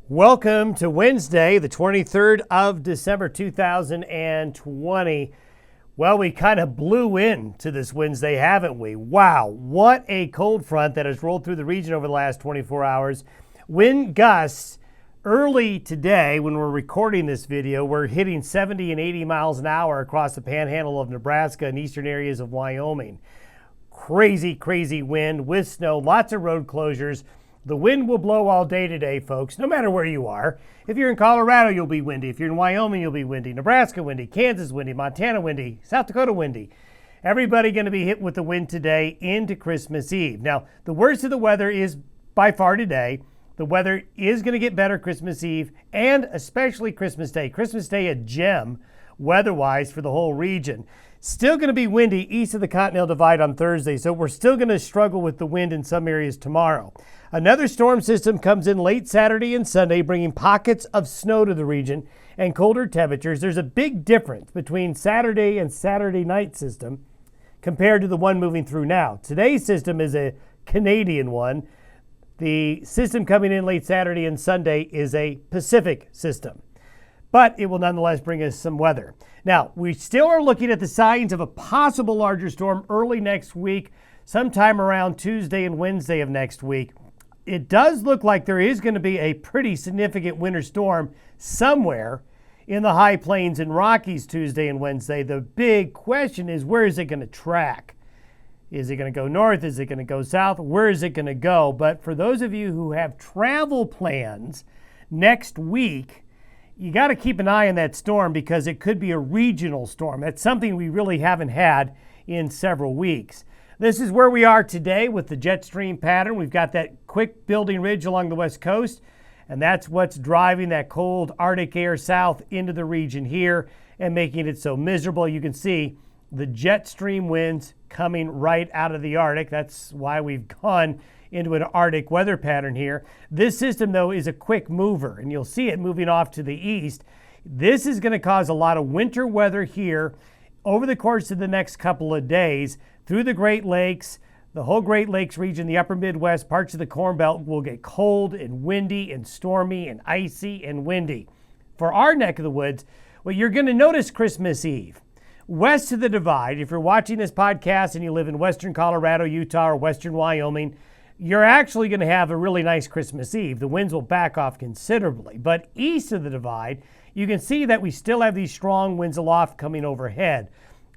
Welcome to Wednesday, the 23rd of December, 2020. Well, we kind of blew into this Wednesday, haven't we? Wow, what a cold front that has rolled through the region over the last 24 hours. Wind gusts early today, when we're recording this video, we're hitting 70 and 80 miles an hour across the panhandle of Nebraska and eastern areas of Wyoming. Crazy, crazy wind with snow, lots of road closures. The wind will blow all day today, folks, no matter where you are. If you're in Colorado, you'll be windy. If you're in Wyoming, you'll be windy. Nebraska windy, Kansas windy, Montana windy, South Dakota windy. Everybody going to be hit with the wind today into Christmas Eve. Now, the worst of the weather is by far today. The weather is going to get better Christmas Eve and especially Christmas Day. Christmas Day, a gem weather-wise for the whole region. Still going to be windy east of the Continental Divide on Thursday, so we're still going to struggle with the wind in some areas tomorrow. Another storm system comes in late Saturday and Sunday, bringing pockets of snow to the region and colder temperatures. There's a big difference between Saturday and Saturday night system compared to the one moving through now. Today's system is a Canadian one. The system coming in late Saturday and Sunday is a Pacific system, but it will nonetheless bring us some weather. Now, we still are looking at the signs of a possible larger storm early next week, sometime around Tuesday and Wednesday of next week. It does look like there is going to be a pretty significant winter storm somewhere in the high plains and Rockies Tuesday and Wednesday. The big question is, where is it going to track? Is it going to go north? Is it going to go south? Where is it going to go? But for those of you who have travel plans next week, you got to keep an eye on that storm because it could be a regional storm. That's something we really haven't had in several weeks. This is where we are today with the jet stream pattern. We've got that quick building ridge along the west coast, and that's what's driving that cold Arctic air south into the region here and making it so miserable. You can see the jet stream winds coming right out of the Arctic. That's why we've gone into an Arctic weather pattern here. This system, though, is a quick mover, and you'll see it moving off to the east. This is going to cause a lot of winter weather here over the course of the next couple of days through the Great Lakes. The whole Great Lakes region, the upper Midwest, parts of the Corn Belt will get cold and windy and stormy and icy and windy. For our neck of the woods, well, you're going to notice Christmas Eve. West of the Divide, if you're watching this podcast and you live in western Colorado, Utah, or western Wyoming, you're actually going to have a really nice Christmas Eve. The winds will back off considerably. But east of the Divide, you can see that we still have these strong winds aloft coming overhead.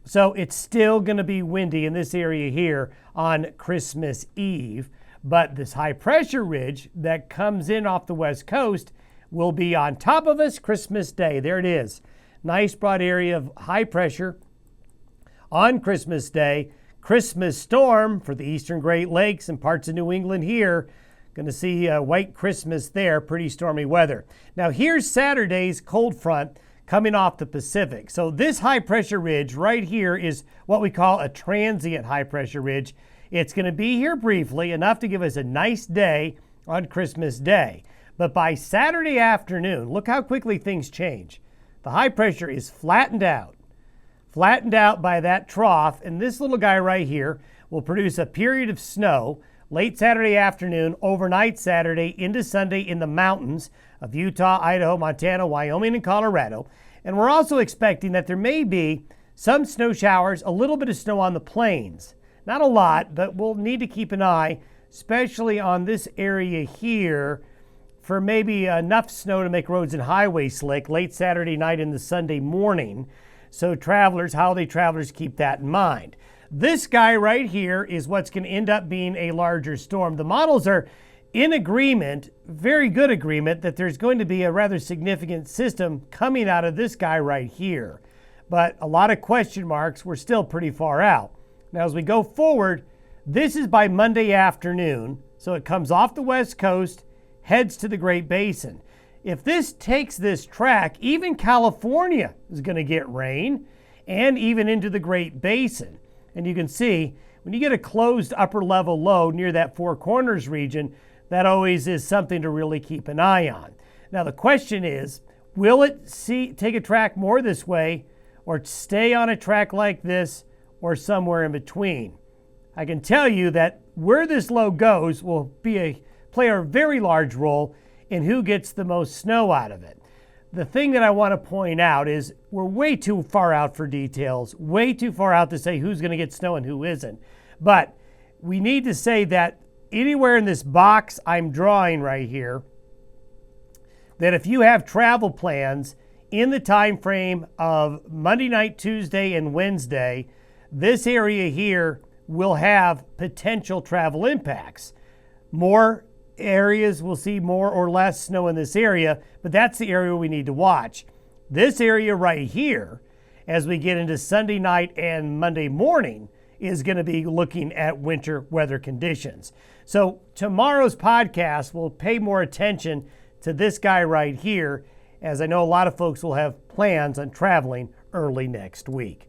So it's still going to be windy in this area here on Christmas Eve. But this high pressure ridge that comes in off the west coast will be on top of us Christmas Day. There it is. Nice broad area of high pressure on Christmas Day. Christmas storm for the eastern Great Lakes and parts of New England here. Going to see a white Christmas there, pretty stormy weather. Now here's Saturday's cold front coming off the Pacific. So this high pressure ridge right here is what we call a transient high pressure ridge. It's going to be here briefly, enough to give us a nice day on Christmas Day. But by Saturday afternoon, look how quickly things change. The high pressure is flattened out by that trough, and this little guy right here will produce a period of snow late Saturday afternoon, overnight Saturday into Sunday in the mountains of Utah, Idaho, Montana, Wyoming, and Colorado. And we're also expecting that there may be some snow showers, a little bit of snow on the plains. Not a lot, but we'll need to keep an eye, especially on this area here, for maybe enough snow to make roads and highways slick late Saturday night into Sunday morning. So travelers, holiday travelers, keep that in mind. This guy right here is what's going to end up being a larger storm. The models are in agreement, very good agreement, that there's going to be a rather significant system coming out of this guy right here. But a lot of question marks. We're still pretty far out. Now, as we go forward, this is by Monday afternoon. So it comes off the west coast, heads to the Great Basin. If this takes this track, even California is going to get rain and even into the Great Basin. And you can see when you get a closed upper level low near that Four Corners region, that always is something to really keep an eye on. Now the question is, will it take a track more this way or stay on a track like this or somewhere in between? I can tell you that where this low goes will play a very large role and who gets the most snow out of it. The thing that I want to point out is we're way too far out for details, way too far out to say who's going to get snow and who isn't. But we need to say that anywhere in this box I'm drawing right here, that if you have travel plans in the time frame of Monday night, Tuesday, and Wednesday, this area here will have potential travel impacts. More areas will see more or less snow in this area, but that's the area we need to watch. This area right here, as we get into Sunday night and Monday morning, is going to be looking at winter weather conditions. So tomorrow's podcast will pay more attention to this guy right here, as I know a lot of folks will have plans on traveling early next week.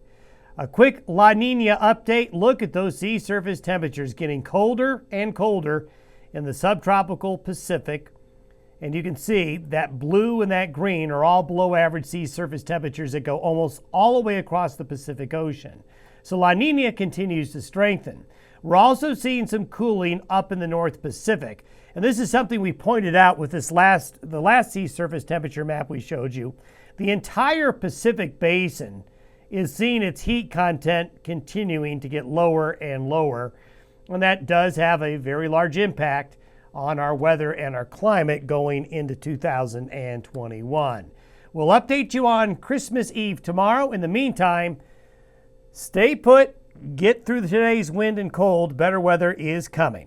A quick La Nina update. Look at those sea surface temperatures getting colder and colder in the subtropical Pacific. And you can see that blue and that green are all below average sea surface temperatures that go almost all the way across the Pacific Ocean. So La Nina continues to strengthen. We're also seeing some cooling up in the North Pacific. And this is something we pointed out with the last sea surface temperature map we showed you. The entire Pacific Basin is seeing its heat content continuing to get lower and lower. And that does have a very large impact on our weather and our climate going into 2021. We'll update you on Christmas Eve tomorrow. In the meantime, stay put, get through today's wind and cold. Better weather is coming.